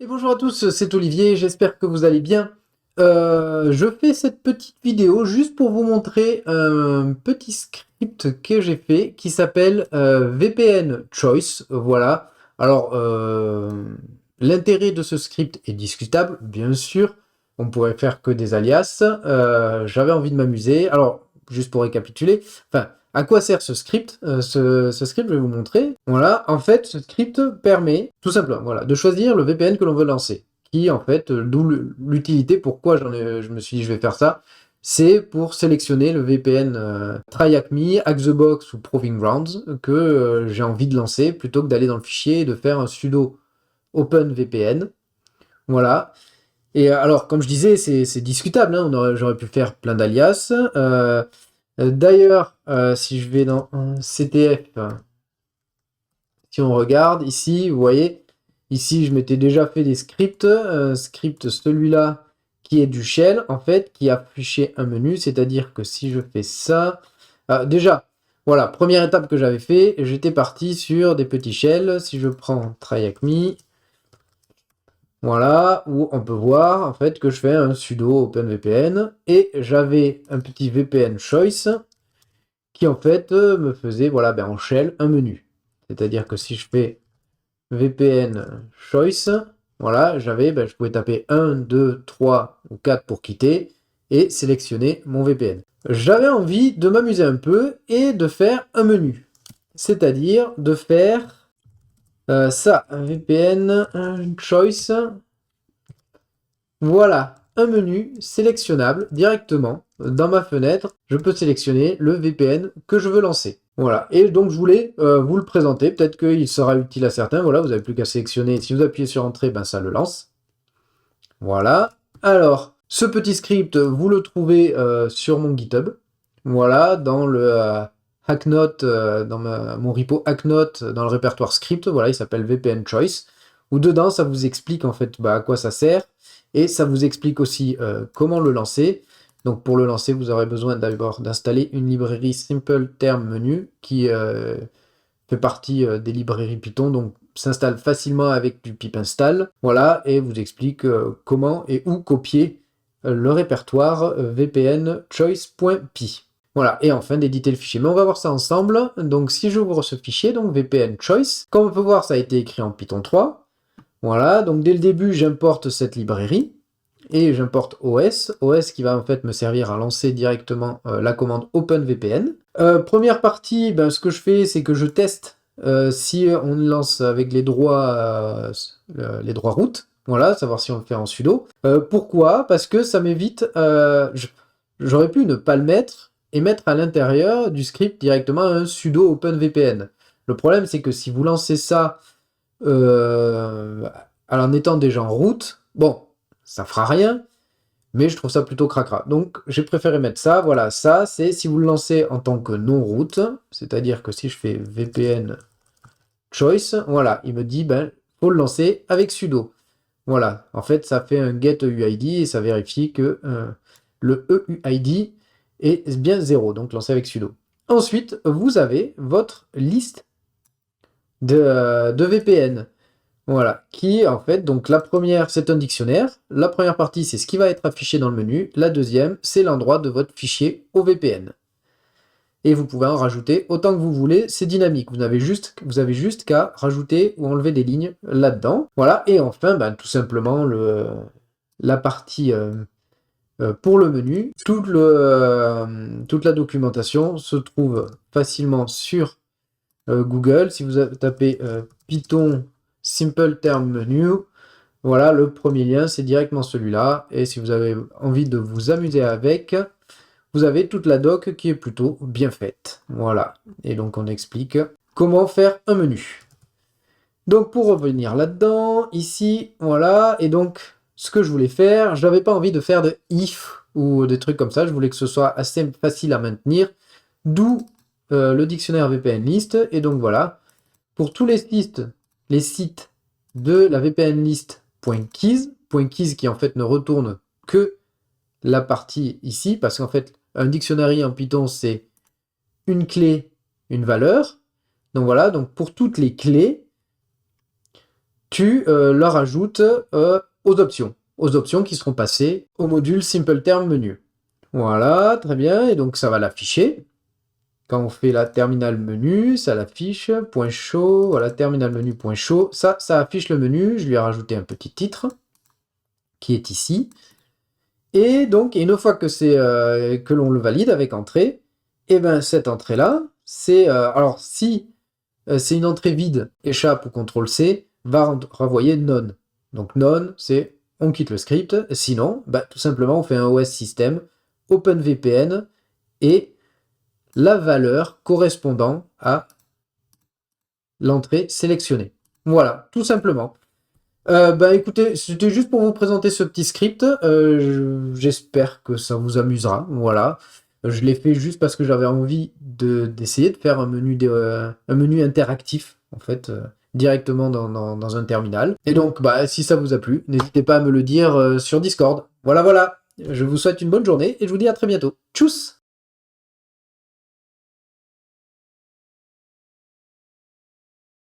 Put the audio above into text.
Et bonjour à tous, c'est Olivier, j'espère que vous allez bien. Je fais cette petite vidéo juste pour vous montrer un petit script que j'ai fait qui s'appelle VPN Choice. Voilà. Alors, l'intérêt de ce script est discutable, bien sûr. On pourrait faire que des alias. J'avais envie de m'amuser. Alors, juste pour récapituler, enfin, à quoi sert ce script? Ce script, je vais vous montrer. Voilà, en fait, ce script permet tout simplement, voilà, de choisir le VPN que l'on veut lancer. Qui, en fait, d'où l'utilité, pourquoi je me suis dit je vais faire ça, c'est pour sélectionner le VPN TryHackMe, HackTheBox ou Proving Grounds que j'ai envie de lancer plutôt que d'aller dans le fichier et de faire un sudo OpenVPN. Voilà. Et alors, comme je disais, c'est discutable, hein, j'aurais pu faire plein d'alias. D'ailleurs, si je vais dans un CTF, si on regarde ici, vous voyez, ici je m'étais déjà fait des scripts, script celui-là qui est du shell, en fait, qui affichait un menu, c'est-à-dire que si je fais ça, déjà, voilà, première étape que j'avais fait, j'étais parti sur des petits shells, si je prends TryHackMe, voilà, où on peut voir en fait que je fais un sudo OpenVPN, et j'avais un petit VPN choice, qui en fait me faisait, voilà, ben, en shell, un menu. C'est-à-dire que si je fais VPN choice, voilà, ben, je pouvais taper 1, 2, 3 ou 4 pour quitter et sélectionner mon VPN. J'avais envie de m'amuser un peu et de faire un menu. C'est-à-dire de faire ça, un VPN choice. Voilà, un menu sélectionnable directement dans ma fenêtre. Je peux sélectionner le VPN que je veux lancer. Voilà, et donc je voulais vous le présenter, peut-être qu'il sera utile à certains. Voilà, vous n'avez plus qu'à sélectionner. Si vous appuyez sur Entrée, ben ça le lance. Voilà. Alors, ce petit script, vous le trouvez sur mon GitHub. Voilà, dans le Hacknote, dans mon repo Hacknote, dans le répertoire script. Voilà, il s'appelle VPN Choice. Où dedans, ça vous explique en fait bah, à quoi ça sert. Et ça vous explique aussi comment le lancer. Donc pour le lancer, vous aurez besoin d'abord d'installer une librairie Simple Term Menu qui fait partie des librairies Python, donc s'installe facilement avec du pip install. Voilà, et vous explique comment et où copier le répertoire vpn choice.py. Voilà, et enfin d'éditer le fichier. Mais on va voir ça ensemble. Donc si j'ouvre ce fichier, donc vpn choice, comme on peut voir, ça a été écrit en Python 3. Voilà, donc dès le début, j'importe cette librairie et j'importe OS. OS qui va en fait me servir à lancer directement la commande OpenVPN. Première partie, ben, ce que je fais, c'est que je teste si on lance avec les droits root. Voilà, savoir si on le fait en sudo. Pourquoi? Parce que ça m'évite. J'aurais pu ne pas le mettre et mettre à l'intérieur du script directement un sudo OpenVPN. Le problème, c'est que si vous lancez ça en étant déjà en route, bon, ça fera rien, mais je trouve ça plutôt cracra. Donc j'ai préféré mettre ça. Voilà, ça c'est si vous le lancez en tant que non-route, c'est-à-dire que si je fais VPN choice, voilà, il me dit ben faut le lancer avec sudo. Voilà, en fait ça fait un get EUID et ça vérifie que le EUID est bien 0, donc lancé avec sudo. Ensuite, vous avez votre liste de VPN. Voilà, qui en fait, donc la première c'est un dictionnaire, la première partie c'est ce qui va être affiché dans le menu, la deuxième c'est l'endroit de votre fichier OVPN. Et vous pouvez en rajouter autant que vous voulez, c'est dynamique, vous avez juste qu'à rajouter ou enlever des lignes là-dedans. Voilà, et enfin, ben, tout simplement la partie pour le menu, toute la documentation se trouve facilement sur Google. Si vous tapez Python Simple Term Menu, voilà, le premier lien, c'est directement celui-là. Et si vous avez envie de vous amuser avec, vous avez toute la doc qui est plutôt bien faite. Voilà. Et donc, on explique comment faire un menu. Donc, pour revenir là-dedans, ici, voilà. Et donc, ce que je voulais faire, je n'avais pas envie de faire de if ou des trucs comme ça. Je voulais que ce soit assez facile à maintenir. D'où le dictionnaire VPN list. Et donc, voilà. Pour tous les sites de la VPN list.keys, .keys qui en fait ne retourne que la partie ici, parce qu'en fait, un dictionary en Python, c'est une clé, une valeur. Donc voilà, donc pour toutes les clés, tu leur ajoutes aux options qui seront passées au module Simple Term Menu. Voilà, très bien, et donc ça va l'afficher. Quand on fait la terminal menu, ça l'affiche, point show, voilà, terminal menu point show, ça affiche le menu, je lui ai rajouté un petit titre, qui est ici. Et donc, une fois que que l'on le valide avec entrée, et ben cette entrée-là, c'est, alors si c'est une entrée vide, échappe ou CTRL-C, va renvoyer none. Donc none, c'est on quitte le script, sinon, bah, tout simplement on fait un OS system, OpenVPN, et la valeur correspondant à l'entrée sélectionnée. Voilà, tout simplement. Bah écoutez, c'était juste pour vous présenter ce petit script. J'espère que ça vous amusera. Voilà. Je l'ai fait juste parce que j'avais envie d'essayer de faire un menu interactif, en fait, directement dans un terminal. Et donc, bah, si ça vous a plu, n'hésitez pas à me le dire sur Discord. Voilà, voilà. Je vous souhaite une bonne journée et je vous dis à très bientôt. Tchuss!